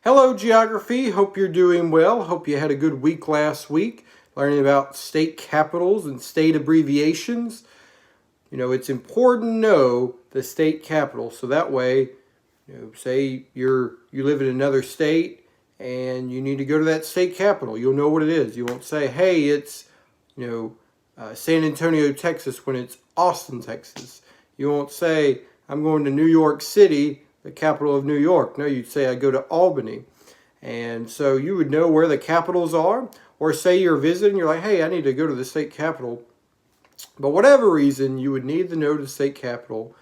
Hello, Geography. Hope you're doing well. Hope you had a good week last week learning about state capitals and state abbreviations. You know, it's important to know the state capital so that way, say you live in another state and you need to go to that state capital. You'll know what it is. You won't say, hey, it's, San Antonio, Texas when it's Austin, Texas. You won't say, I'm going to New York City, the capital of New York. No, you'd say I go to Albany. And so you would know where the capitals are, or say you're visiting, you're like, hey, I need to go to the state capital. But whatever reason, you would need to know the state capital.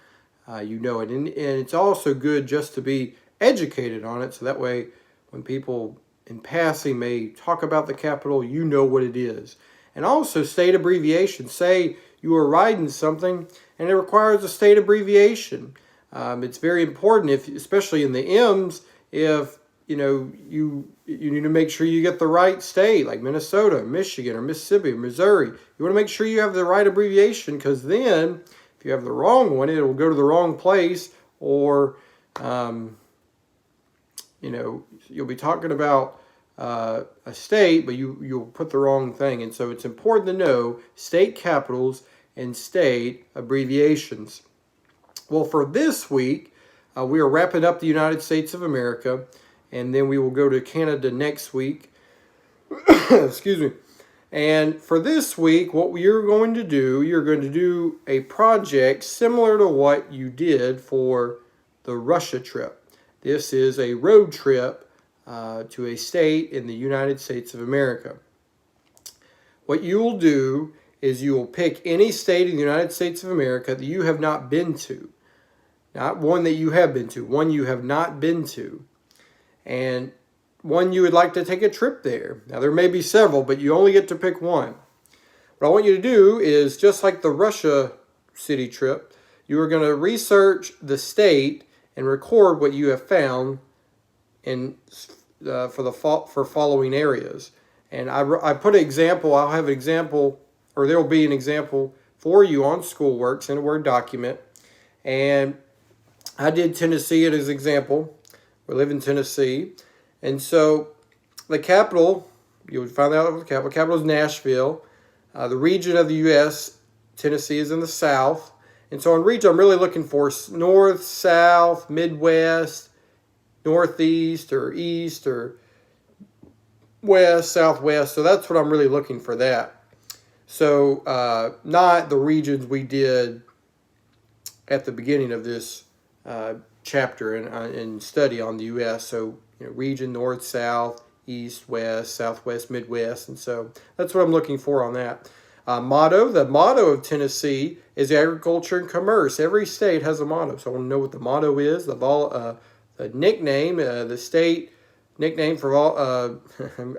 You know it. And it's also good just to be educated on it, so that way when people in passing may talk about the capital, you know what it is. And also state abbreviation. Say you are writing something and it requires a state abbreviation. It's very important, especially in the M's, if you need to make sure you get the right state, like Minnesota, Michigan, or Mississippi, or Missouri. You want to make sure you have the right abbreviation, because then if you have the wrong one, it will go to the wrong place, or you'll be talking about a state, but you'll put the wrong thing. And so it's important to know state capitals and state abbreviations. Well, for this week, we are wrapping up the United States of America, and then we will go to Canada next week. Excuse me. And for this week, what you're going to do a project similar to what you did for the Russia trip. This is a road trip to a state in the United States of America. What you will do is you will pick any state in the United States of America that you have not been to. Not one that you have been to, one you have not been to. And one you would like to take a trip there. Now, there may be several, but you only get to pick one. What I want you to do is, just like the Russia city trip, you are going to research the state and record what you have found for following areas. And I put an example. I'll have an example, or there will be an example for you on Schoolworks in a Word document. And I did Tennessee as an example. We live in Tennessee. And so the capital, you would find out what the capital is Nashville. The region of the U.S., Tennessee, is in the south. And so on region, I'm really looking for north, south, Midwest, northeast, or east, or west, southwest. So that's what I'm really looking for that. So not the regions we did at the beginning of this chapter and study on the U.S. So region, north, south, east, west, southwest, Midwest. And so that's what I'm looking for on that. The motto of Tennessee is agriculture and commerce. Every state has a motto. So I want to know what the motto is. The nickname, the state nickname for all,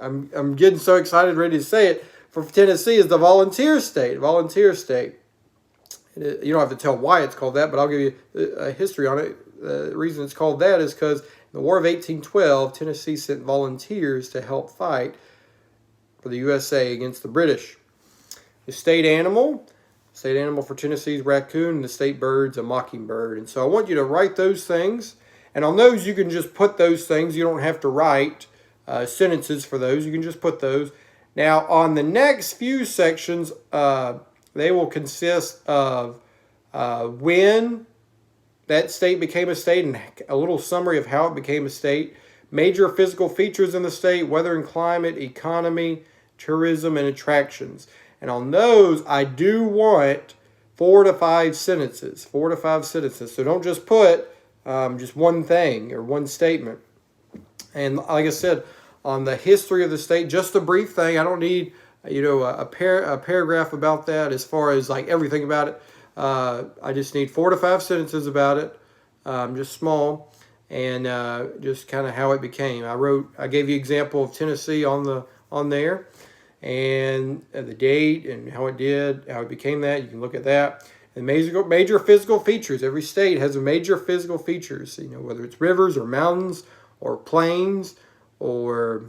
I'm getting so excited, ready to say it, for Tennessee is the volunteer state. Volunteer state. You don't have to tell why it's called that, but I'll give you a history on it. The reason it's called that is because in the War of 1812, Tennessee sent volunteers to help fight for the USA against the British. The state animal for Tennessee is raccoon, and the state bird's a mockingbird. And so I want you to write those things. And on those, you can just put those things. You don't have to write sentences for those. You can just put those. Now, on the next few sections, they will consist of when that state became a state and a little summary of how it became a state, major physical features in the state, weather and climate, economy, tourism, and attractions. And on those, I do want 4 to 5 sentences. 4 to 5 sentences. So don't just put just one thing or one statement. And like I said, on the history of the state, just a brief thing. I don't need a paragraph about that as far as like everything about it. I just need 4 to 5 sentences about it, just small, and just kind of how it became. I gave you example of Tennessee on there, and the date and how it became that. You can look at that. And major physical features. Every state has a major physical features. Whether it's rivers or mountains or plains or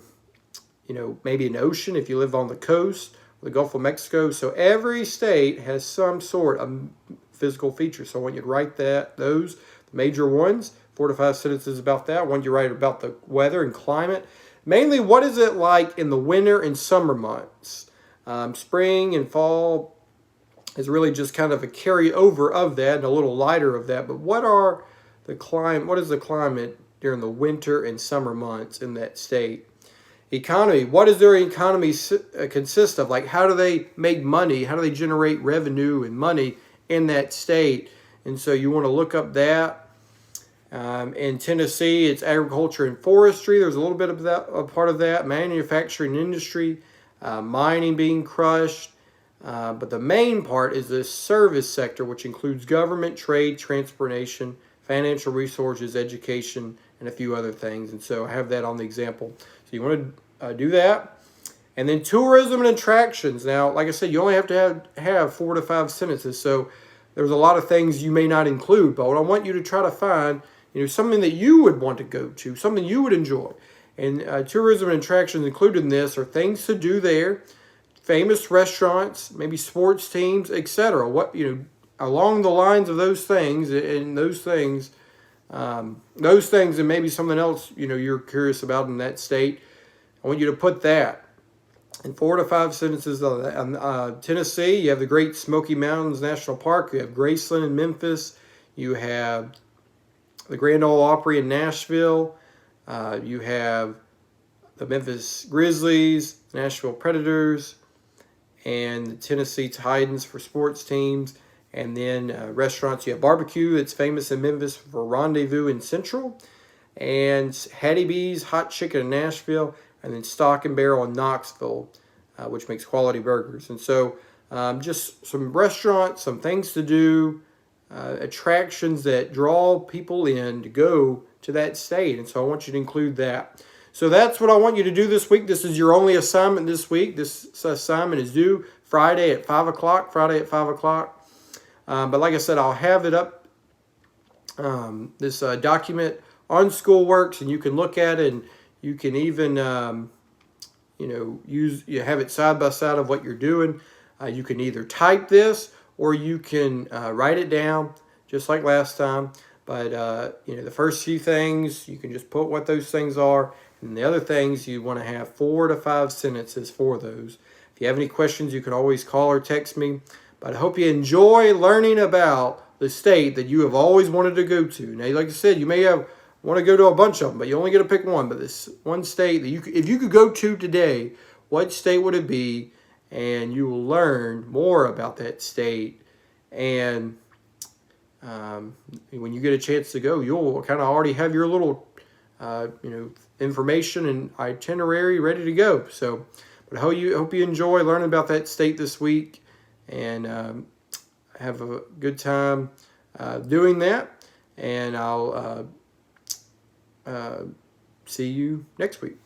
maybe an ocean if you live on the coast, the Gulf of Mexico. So every state has some sort of physical features. So I want you to write those major ones 4 to 5 sentences about that. I want you to write about the weather and climate. Mainly, what is it like in the winter and summer months? Spring and fall is really just kind of a carryover of that and a little lighter of that. But what is the climate during the winter and summer months in that state? Economy, what does their economy consist of? Like, how do they make money? How do they generate revenue and money in that state? And so you want to look up that. In Tennessee, it's agriculture and forestry. There's a little bit of that, a part of that. Manufacturing industry, mining being crushed. But the main part is the service sector, which includes government, trade, transportation, financial resources, education, and a few other things. And so I have that on the example. So you want to do that. And then tourism and attractions. Now, like I said, you only have to have 4 to 5 sentences. So there's a lot of things you may not include. But what I want you to try to find, something that you would want to go to, something you would enjoy. And tourism and attractions included in this are things to do there, famous restaurants, maybe sports teams, etc. Along the lines of those things, and those things and maybe something else you're curious about in that state. I want you to put that in 4 to 5 sentences. Tennessee, you have the Great Smoky Mountains National Park. You have Graceland in Memphis. You have the Grand Ole Opry in Nashville. You have the Memphis Grizzlies, Nashville Predators, and the Tennessee Titans for sports teams. And then restaurants, you have barbecue. It's famous in Memphis for Rendezvous in Central. And Hattie B's Hot Chicken in Nashville. And then Stock and Barrel in Knoxville, which makes quality burgers. And so just some restaurants, some things to do, attractions that draw people in to go to that state. And so I want you to include that. So that's what I want you to do this week. This is your only assignment this week. This assignment is due Friday at 5 o'clock. But like I said, I'll have it up, this document on Schoolworks, and you can look at it, and you can even, have it side by side of what you're doing. You can either type this or you can write it down just like last time. But, the first few things, you can just put what those things are. And the other things, you want to have 4 to 5 sentences for those. If you have any questions, you can always call or text me. But I hope you enjoy learning about the state that you have always wanted to go to. Now, like I said, you may want to go to a bunch of them, but you only get to pick one. But this one state that if you could go to today, what state would it be? And you will learn more about that state. And when you get a chance to go, you'll kind of already have your little, information and itinerary ready to go. So, but I hope you enjoy learning about that state this week. And have a good time doing that. And I'll see you next week.